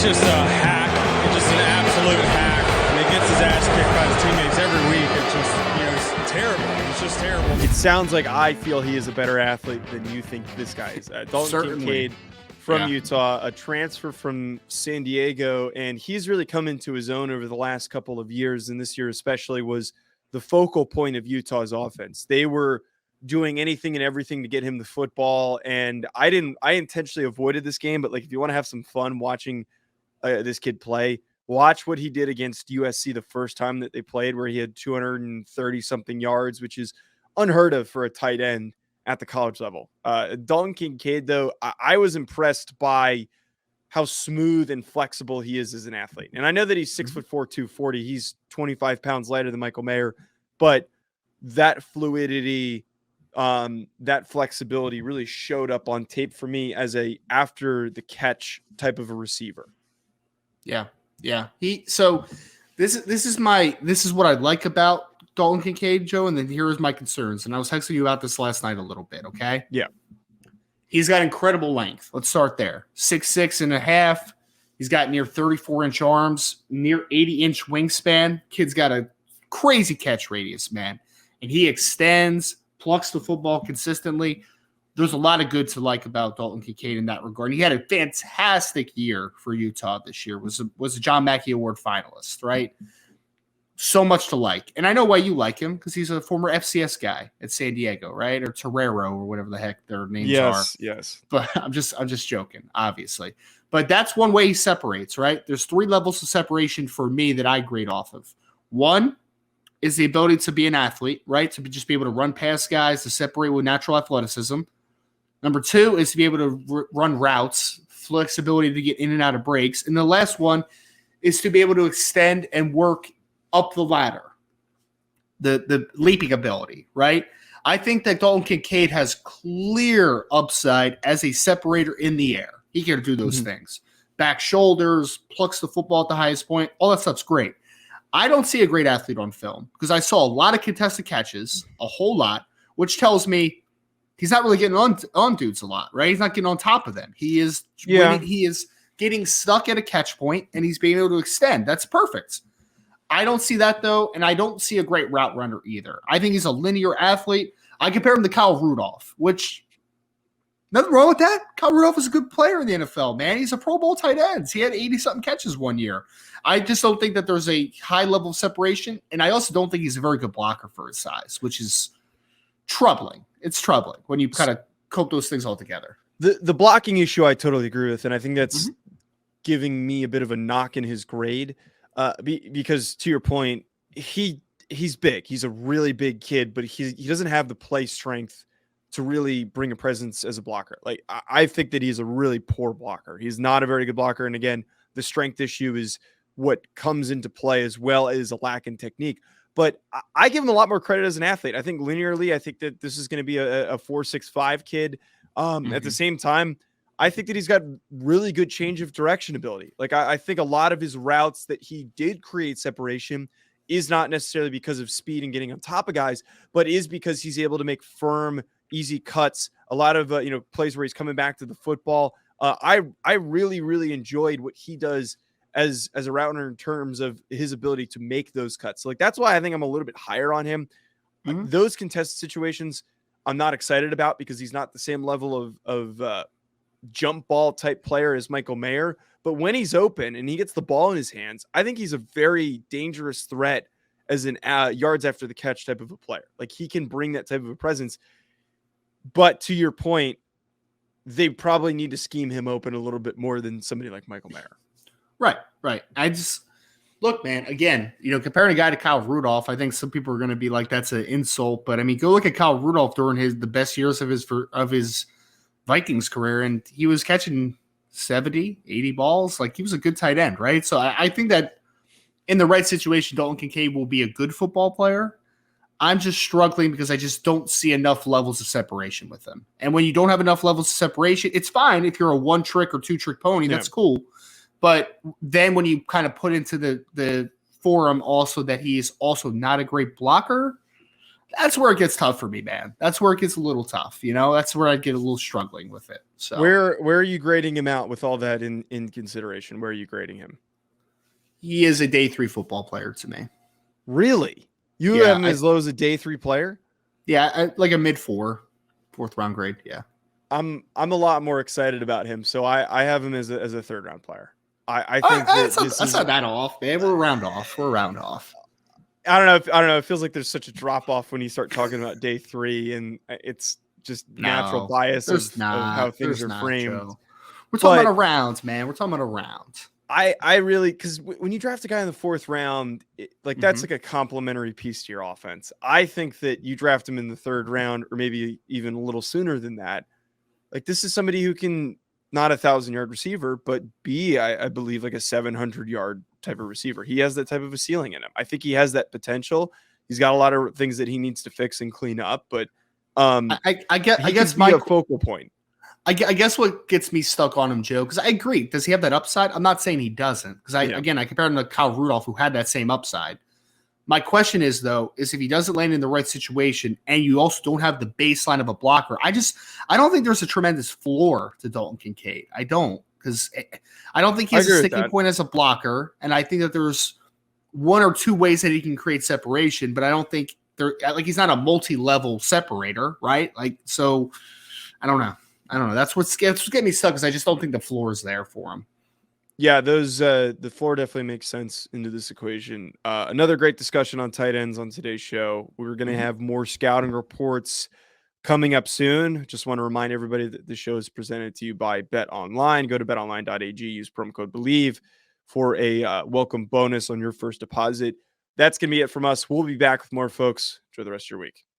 just a hack. He's just an absolute hack. And he gets his ass kicked by his teammates every week. It's just, it's terrible. It's just terrible. It sounds like I feel he is a better athlete than you think this guy is. Dalton Kincaid from Utah, a transfer from San Diego, and he's really come into his own over the last couple of years, and this year especially was the focal point of Utah's offense. They were doing anything and everything to get him the football, and I intentionally avoided this game, but like if you want to have some fun watching this kid play, watch what he did against USC the first time that they played, where he had 230 something yards, which is unheard of for a tight end at the college level. Dalton Kincaid, though, I was impressed by how smooth and flexible he is as an athlete. And I know that he's 6'4", 240. He's 25 pounds lighter than Michael Mayer, but that fluidity, that flexibility really showed up on tape for me as a after the catch type of a receiver. Yeah. So this is what I like about Dalton Kincaid, Joe, and then here is my concerns. And I was texting you about this last night a little bit, okay? Yeah. He's got incredible length. Let's start there. 6'6" and a half. He's got near 34-inch arms, near 80-inch wingspan. Kid's got a crazy catch radius, man. And he extends, plucks the football consistently. There's a lot of good to like about Dalton Kincaid in that regard. And he had a fantastic year for Utah this year. Was a John Mackey Award finalist, right? So much to like. And I know why you like him, because he's a former FCS guy at San Diego, right? Or Torero or whatever the heck their names are. Yes. But I'm just joking, obviously. But that's one way he separates, right? There's 3 levels of separation for me that I grade off of. One is the ability to be an athlete, right? To just be able to run past guys, to separate with natural athleticism. Number 2 is to be able to run routes, flexibility to get in and out of breaks. And the last one is to be able to extend and work up the ladder, the leaping ability, right? I think that Dalton Kincaid has clear upside as a separator in the air. He can do those things. Back shoulders, plucks the football at the highest point. All that stuff's great. I don't see a great athlete on film because I saw a lot of contested catches, a whole lot, which tells me he's not really getting on dudes a lot, right? He's not getting on top of them. He is getting stuck at a catch point, and he's being able to extend. That's perfect. I don't see that, though, and I don't see a great route runner either. I think he's a linear athlete. I compare him to Kyle Rudolph, which nothing wrong with that. Kyle Rudolph is a good player in the NFL, man. He's a Pro Bowl tight end. He had 80-something catches one year. I just don't think that there's a high level of separation, and I also don't think he's a very good blocker for his size, which is troubling. It's troubling when you kind of cope those things all together. The blocking issue I totally agree with, and I think that's giving me a bit of a knock in his grade. Because to your point, he's big. He's a really big kid, but he doesn't have the play strength to really bring a presence as a blocker. Like I think that he's a really poor blocker. He's not a very good blocker. And again, the strength issue is what comes into play as well as a lack in technique. But I give him a lot more credit as an athlete. I think linearly, I think that this is going to be a 4.65 kid. At the same time, I think that he's got really good change of direction ability. Like I think a lot of his routes that he did create separation is not necessarily because of speed and getting on top of guys, but is because he's able to make firm, easy cuts. A lot of plays where he's coming back to the football. I really, really enjoyed what he does as a route runner in terms of his ability to make those cuts. So, like that's why I think I'm a little bit higher on him. Those contested situations I'm not excited about because he's not the same level of jump ball type player as Michael Mayer, but when he's open and he gets the ball in his hands, I think he's a very dangerous threat as an yards after the catch type of a player. Like he can bring that type of a presence, but to your point, they probably need to scheme him open a little bit more than somebody like Michael Mayer. Right. I just look, man, again, comparing a guy to Kyle Rudolph, I think some people are going to be like, that's an insult, but I mean, go look at Kyle Rudolph during the best years of his Vikings career, and he was catching 70, 80 balls. Like he was a good tight end, right? So I think that in the right situation, Dalton Kincaid will be a good football player. I'm just struggling because I just don't see enough levels of separation with him. And when you don't have enough levels of separation, it's fine if you're a 1-trick or 2-trick pony. That's cool. But then when you kind of put into the forum also that he is also not a great blocker, That's where it gets tough for me, man. That's where it gets a little tough. That's where I'd get a little struggling with it. So Where are you grading him out with all that in consideration? Where are you grading him? he is a day 3 football player to me. Really? You Yeah, have him as low as a day 3 player? Yeah, like a mid 4, 4th round grade. Yeah. I'm a lot more excited about him. So I have him as a 3rd round player. I think that's not that off, man. We're around off. I don't know. It feels like there's such a drop off when you start talking about day 3, and it's just natural bias of how things are framed. Joe. We're talking about a round, man. We're talking about a round. I really, because when you draft a guy in the 4th round, that's like a complementary piece to your offense. I think that you draft him in the 3rd round, or maybe even a little sooner than that. Like, this is somebody who can, not 1,000-yard receiver, but be, I believe, like a 700-yard type of receiver. He has that type of a ceiling in him. I think he has that potential. He's got a lot of things that he needs to fix and clean up, but I guess my focal point. I guess what gets me stuck on him, Joe, because I agree. Does he have that upside? I'm not saying he doesn't, because I compared him to Kyle Rudolph, who had that same upside. My question is, though, if he doesn't land in the right situation and you also don't have the baseline of a blocker, I don't think there's a tremendous floor to Dalton Kincaid. I don't, because I don't think he has a sticking point as a blocker, and I think that there's 1 or 2 ways that he can create separation, but I don't think he's not a multi-level separator, right? So I don't know. That's what's getting me stuck, because I just don't think the floor is there for him. Yeah, the floor definitely makes sense into this equation. Another great discussion on tight ends on today's show. We're going to have more scouting reports coming up soon. Just want to remind everybody that the show is presented to you by Bet Online. Go to betonline.ag, use promo code BELIEVE for a welcome bonus on your first deposit. That's going to be it from us. We'll be back with more, folks. Enjoy the rest of your week.